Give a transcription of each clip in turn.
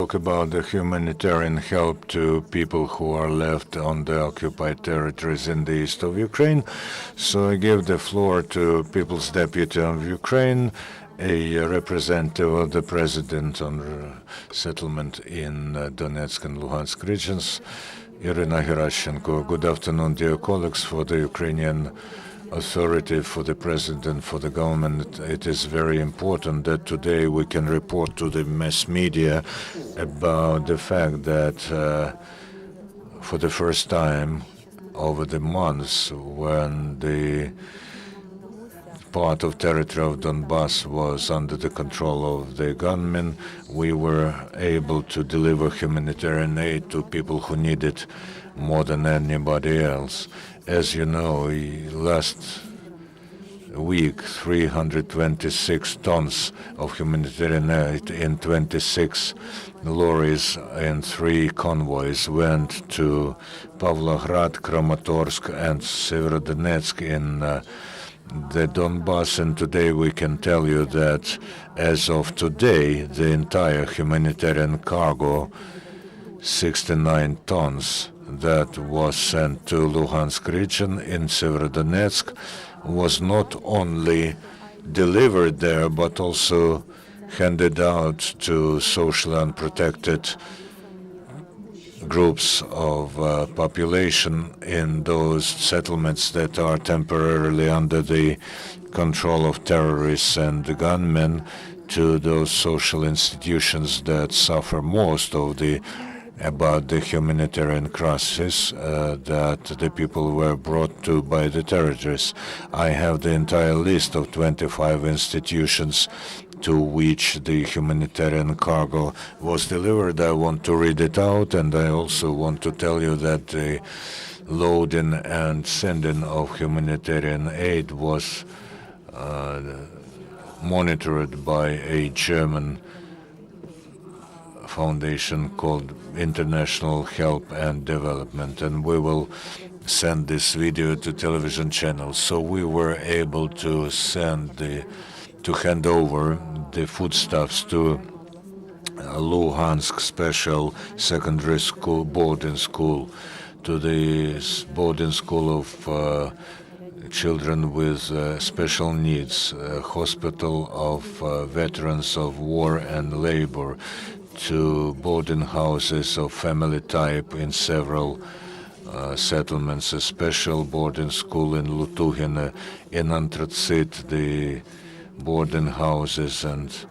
talk about the humanitarian help to people who are left on the occupied territories in the east of Ukraine. So I give the floor to People's Deputy of Ukraine, a representative of the President on settlement in Donetsk and Luhansk regions, Iryna Gerashchenko. Good afternoon, dear colleagues. For the Ukrainian authority, for the President, for the government, it is very important that today we can report to the mass media about the fact that for the first time over the months when the part of territory of Donbas was under the control of the gunmen, we were able to deliver humanitarian aid to people who need it more than anybody else. As you know, last week, 326 tons of humanitarian aid in 26 lorries and 3 convoys went to Pavlograd, Kramatorsk, and Severodonetsk in the Donbas. And today we can tell you that as of today, the entire humanitarian cargo, 69 tons, that was sent to Luhansk region in Severodonetsk, was not only delivered there, but also handed out to social unprotected groups of population in those settlements that are temporarily under the control of terrorists and the gunmen, to those social institutions that suffer most of the humanitarian crisis that the people were brought to by the terrorists. I have the entire list of 25 institutions to which the humanitarian cargo was delivered. I want to read it out, and I also want to tell you that the loading and sending of humanitarian aid was monitored by a German foundation called International Help and Development, and we will send this video to television channels. So we were able to hand over the foodstuffs to Luhansk Special Secondary School, boarding school, to the boarding school of children with special needs, hospital of veterans of war and labor, to boarding houses of family type in several settlements, a special boarding school in Lutuhina, in Antratsit, the boarding houses, and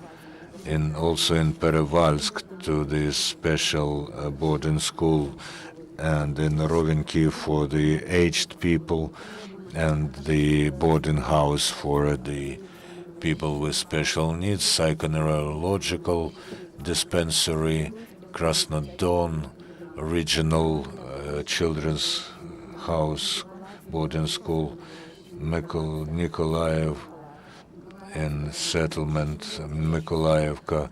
also in Perevalsk to the special boarding school, and in Rovenki for the aged people, and the boarding house for the people with special needs, psychoneurological dispensary, Krasnodon Regional Children's House Boarding School, Nikolaev in settlement, Mykolaievka,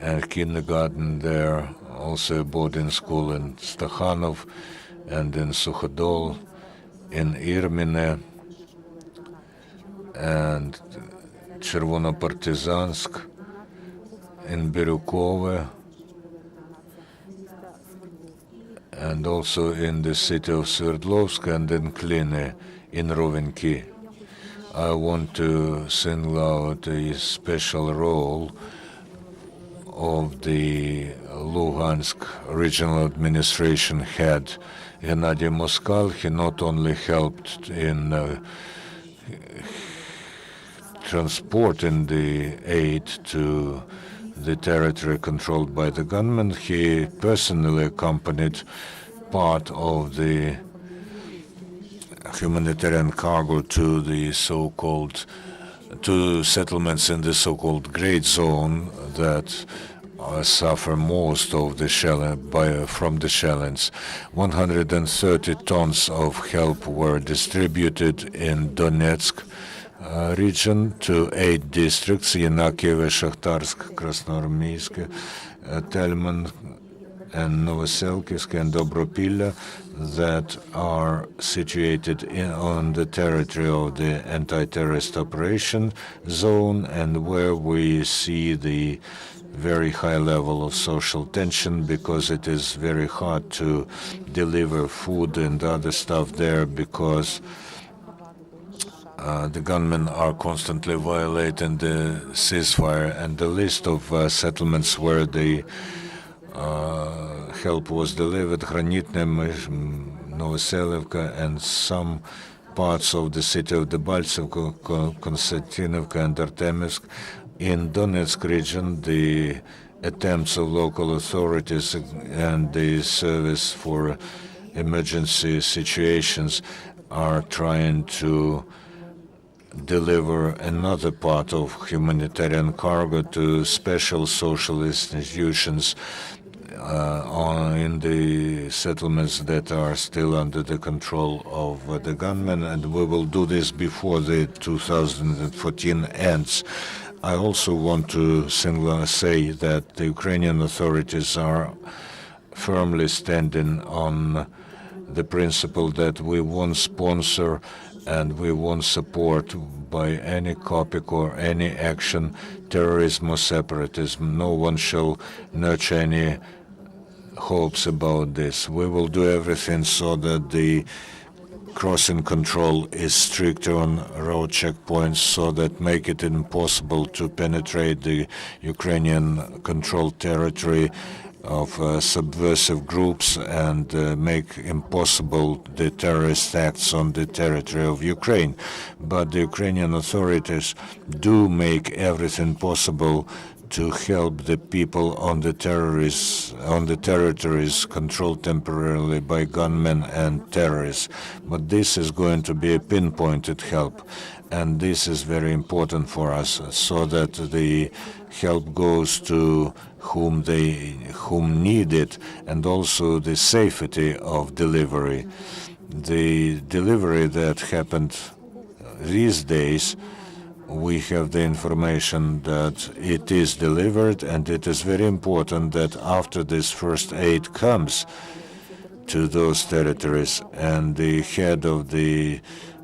and kindergarten there, also a boarding school in Stakhanov and in Sukhodol, in Irmine and Chervonopartizansk, in Biryukove, and also in the city of Sverdlovsk and in Kline, in Rovenki. I want to single out a special role of the Luhansk regional administration head, Gennady Moskal. He not only helped in transporting the aid to the territory controlled by the gunmen, he personally accompanied part of the humanitarian cargo to the to settlements in the so-called Great Zone that suffer most of the from the shellings. 130 tons of help were distributed in Donetsk region to 8 districts: Yanakiev, Shakhtarsk, Krasnoarmeysk, Telman, and Novoselkisk and Dobropilla, that are situated on the territory of the anti-terrorist operation zone, and where we see the very high level of social tension because it is very hard to deliver food and other stuff there because the gunmen are constantly violating the ceasefire, and the list of settlements where the help was delivered, Granitne, Novoselivka, and some parts of the city of Debaltsevka, Konstantinovka, and Artemivsk. In Donetsk region, the attempts of local authorities and the Service for Emergency Situations are trying to deliver another part of humanitarian cargo to special social institutions in the settlements that are still under the control of the gunmen, and we will do this before the 2014 ends. I also want to say that the Ukrainian authorities are firmly standing on the principle that we won't sponsor and we won't support by any topic or any action terrorism or separatism. No one shall nurture any hopes about this. We will do everything so that the crossing control is stricter on road checkpoints so that make it impossible to penetrate the Ukrainian controlled territory of subversive groups and make impossible the terrorist acts on the territory of Ukraine. But the Ukrainian authorities do make everything possible to help the people on the territories controlled temporarily by gunmen and terrorists. But this is going to be a pinpointed help, and this is very important for us, so that the help goes to whom need it, and also the safety of delivery. The delivery that happened these days, we have the information that it is delivered, and it is very important that after this first aid comes to those territories, and the head of the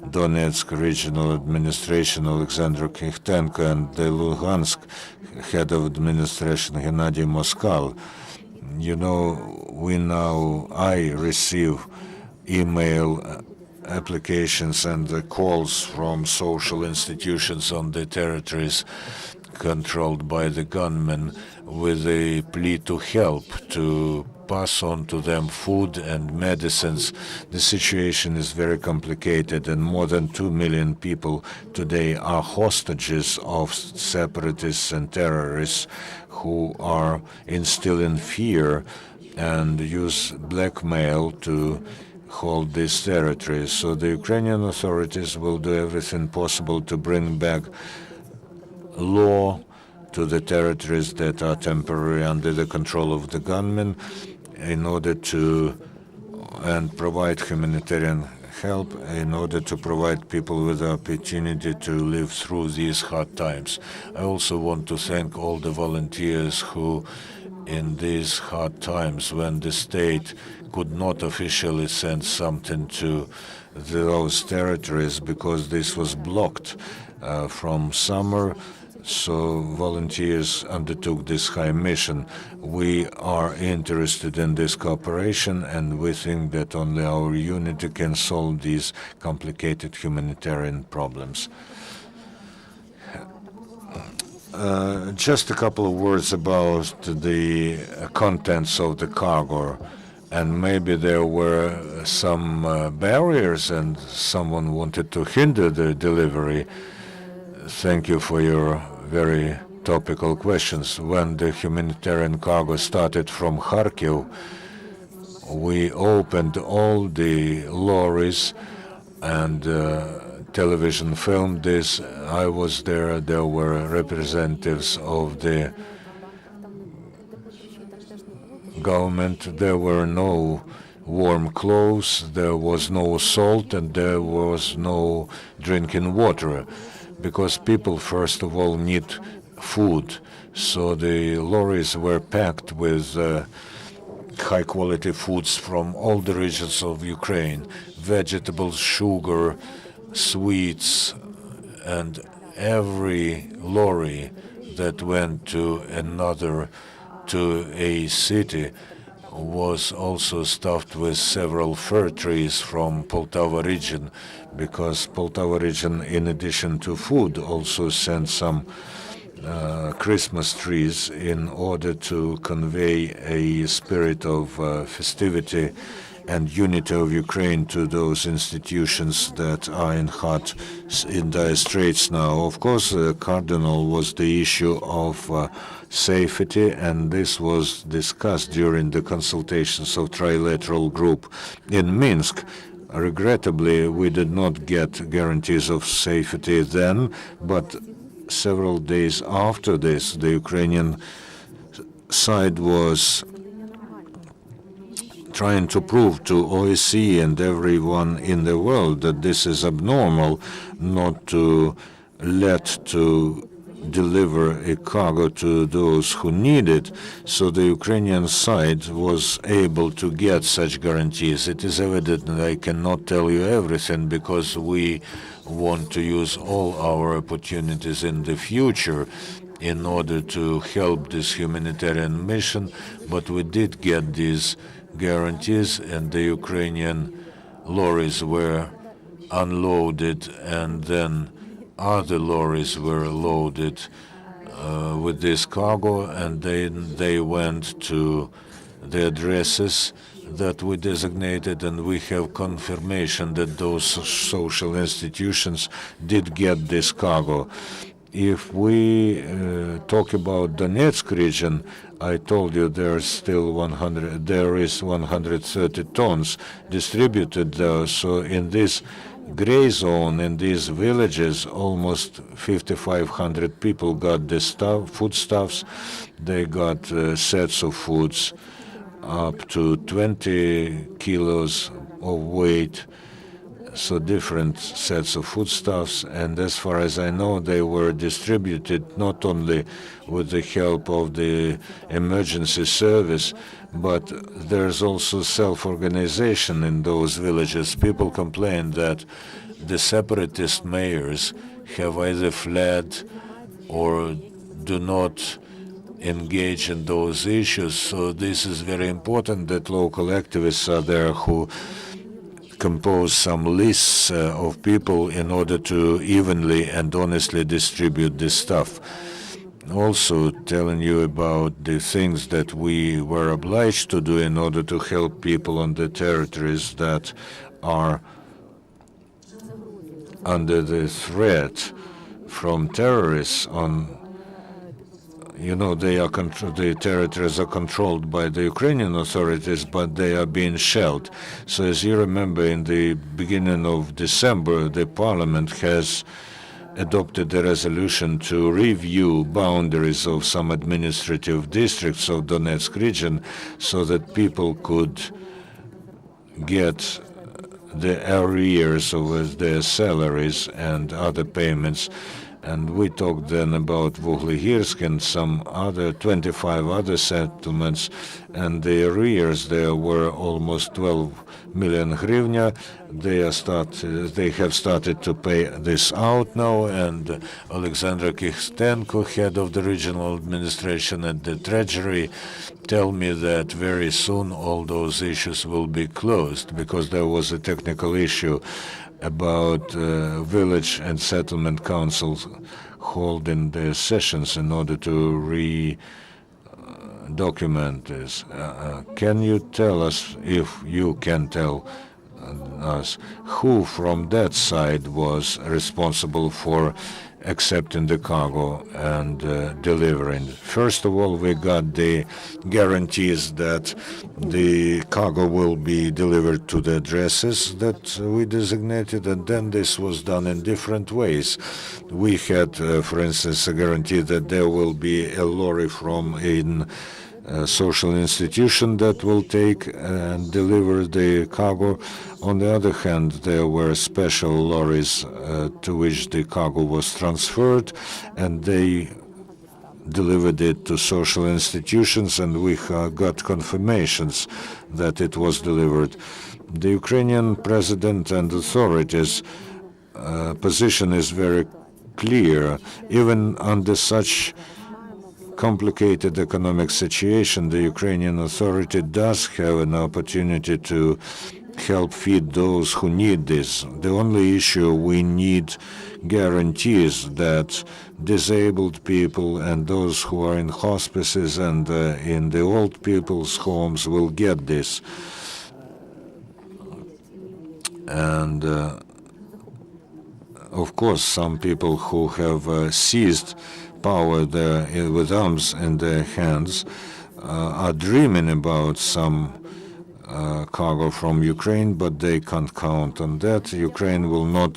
Donetsk regional administration, Alexander Kikhtenko, and the Luhansk head of administration, Gennady Moskal. I receive email applications and the calls from social institutions on the territories controlled by the gunmen with a plea to help, to pass on to them food and medicines. The situation is very complicated, and more than 2 million people today are hostages of separatists and terrorists who are instilling fear and use blackmail to hold these territories. So the Ukrainian authorities will do everything possible to bring back law to the territories that are temporarily under the control of the gunmen in order to provide humanitarian help in order to provide people with the opportunity to live through these hard times. I also want to thank all the volunteers who, in these hard times when the state could not officially send something to those territories because this was blocked from summer, so volunteers undertook this high mission. We are interested in this cooperation, and we think that only our unity can solve these complicated humanitarian problems. Just a couple of words about the contents of the cargo. And maybe there were some barriers and someone wanted to hinder the delivery. Thank you for your very topical questions. When the humanitarian cargo started from Kharkiv, we opened all the lorries and television filmed this. I was there. There were representatives of the government. There were no warm clothes, there was no salt, and there was no drinking water, because people first of all need food. So the lorries were packed with high quality foods from all the regions of Ukraine, vegetables, sugar, sweets, and every lorry that went to a city was also stuffed with several fir trees from Poltava region, because Poltava region, in addition to food, also sent some Christmas trees in order to convey a spirit of festivity and unity of Ukraine to those institutions that are in dire straits now. Of course, cardinal was the issue of safety, and this was discussed during the consultations of trilateral group in Minsk. Regrettably, we did not get guarantees of safety then, but several days after this, the Ukrainian side was trying to prove to OSCE and everyone in the world that this is abnormal, not to deliver a cargo to those who need it. So the Ukrainian side was able to get such guarantees. It is evident that I cannot tell you everything, because we want to use all our opportunities in the future in order to help this humanitarian mission, but we did get these guarantees, and the Ukrainian lorries were unloaded, and then other lorries were loaded with this cargo, and then they went to the addresses that we designated, and we have confirmation that those social institutions did get this cargo. If we talk about Donetsk region, I told you there is 130 tons distributed there. So in this gray zone, in these villages, almost 5,500 people got the foodstuffs. They got sets of foods up to 20 kilos of weight, so different sets of foodstuffs. And as far as I know, they were distributed not only with the help of the emergency service, but there's also self-organization in those villages. People complain that the separatist mayors have either fled or do not engage in those issues. So this is very important that local activists are there who compose some lists of people in order to evenly and honestly distribute this stuff. Also telling you about the things that we were obliged to do in order to help people on the territories that are under the threat from terrorists. The territories are controlled by the Ukrainian authorities, but they are being shelled. So as you remember, in the beginning of December, the parliament has adopted a resolution to review boundaries of some administrative districts of Donetsk region so that people could get the arrears of their salaries and other payments. And we talked then about Vuhlegirsk and some other 25 other settlements, and the arrears there were almost 12 million hryvnia. They have started to pay this out now, and Alexander Kistenko, head of the regional administration and the treasury, tell me that very soon all those issues will be closed, because there was a technical issue about village and settlement councils holding their sessions in order to document this. Can you tell us, if you can tell us, who from that side was responsible for accepting the cargo and delivering? First of all, we got the guarantees that the cargo will be delivered to the addresses that we designated, and then this was done in different ways. We had, for instance, a guarantee that there will be a lorry from a social institution that will take and deliver the cargo. On the other hand, there were special lorries to which the cargo was transferred, and they delivered it to social institutions, and we got confirmations that it was delivered. The Ukrainian president and authorities' position is very clear. Even under such complicated economic situation, the Ukrainian authority does have an opportunity to help feed those who need this. The only issue, we need guarantees that disabled people and those who are in hospices and in the old people's homes will get this. And of course, some people who have seized power there with arms in their hands are dreaming about some cargo from Ukraine, but they can't count on that. Ukraine will not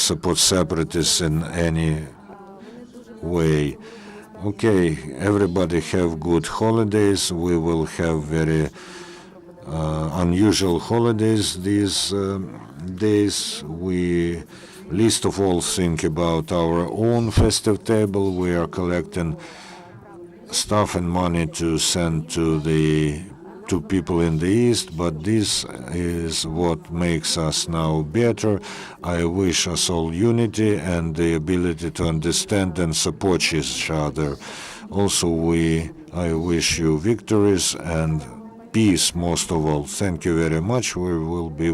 support separatists in any way. Okay, everybody have good holidays. We will have very unusual holidays these days. We least of all think about our own festive table. We are collecting stuff and money to send to people in the East, but this is what makes us now better. I wish us all unity and the ability to understand and support each other. Also, I wish you victories and peace most of all. Thank you very much. We will be